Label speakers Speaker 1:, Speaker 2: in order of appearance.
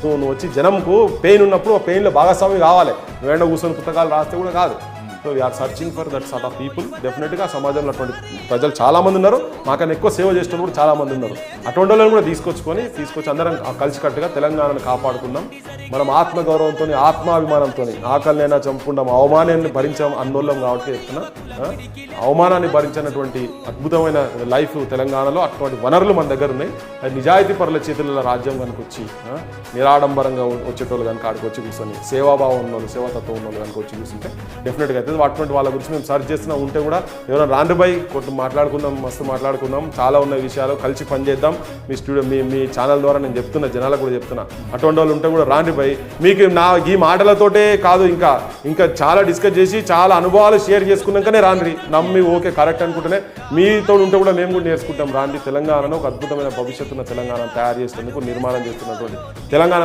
Speaker 1: నువ్వు వచ్చి జనంకు పెయిన్ ఉన్నప్పుడు ఆ పెయిన్లో భాగస్వామి కావాలి. నువ్వు ఎండ కూర్చొని పుస్తకాలు రాస్తే కూడా కాదు. So we are searching for that sort of people. డెఫినెట్గా సమాజంలో అటువంటి ప్రజలు చాలామంది ఉన్నారు, మాకన్నా ఎక్కువ సేవ చేసిన కూడా చాలామంది ఉన్నారు. అటువంటి వాళ్ళని కూడా తీసుకొచ్చి అందరం కలిసికట్టుగా తెలంగాణను కాపాడుకుందాం. మనం ఆత్మగౌరవంతో, ఆత్మాభిమానంతో ఆకలినైనా చంపుకుందాం, అవమానాన్ని భరించాం అన్నోళ్ళం కాబట్టి చెప్తున్నా. అవమానాన్ని భరించినటువంటి అద్భుతమైన లైఫ్ తెలంగాణలో, అటువంటి వనరులు మన దగ్గర ఉన్నాయి. అది నిజాయితీ పరుల చేతులలో రాజ్యం కనుక వచ్చి నిరాడంబరంగా వచ్చేటోళ్ళు కనుక ఆడికి వచ్చి కూర్చొని సేవాభావం ఉన్నోళ్ళు, సేవాతత్వం ఉన్నోళ్ళు కనుక వచ్చి కూర్చుంటే డెఫినెట్గా అయితే అటువంటి వాళ్ళ గురించి మేము సర్చ్ చేస్తున్నా. ఉంటే కూడా ఎవరైనా రాండ్రిపై కొంచెం మాట్లాడుకుందాం, మస్తు మాట్లాడుకుందాం, చాలా ఉన్న విషయాలు కలిసి పనిచేద్దాం. మీ స్టూడియో మీ ఛానల్ ద్వారా నేను చెప్తున్నా, జనాలకు కూడా చెప్తున్నా. అటువంటి వాళ్ళు ఉంటే కూడా రాండ్రిపై మీకు ఈ మాటలతోటే కాదు, ఇంకా చాలా డిస్కస్ చేసి చాలా అనుభవాలు షేర్ చేసుకున్నాకనే రాండ్రి. నమ్మి ఓకే కరెక్ట్ అనుకుంటేనే మీతో ఉంటే కూడా మేము కూడా నేర్చుకుంటాం. రాండి తెలంగాణను ఒక అద్భుతమైన భవిష్యత్తున్న తెలంగాణ తయారు చేసేందుకు నిర్మాణం చేస్తున్నటువంటి తెలంగాణ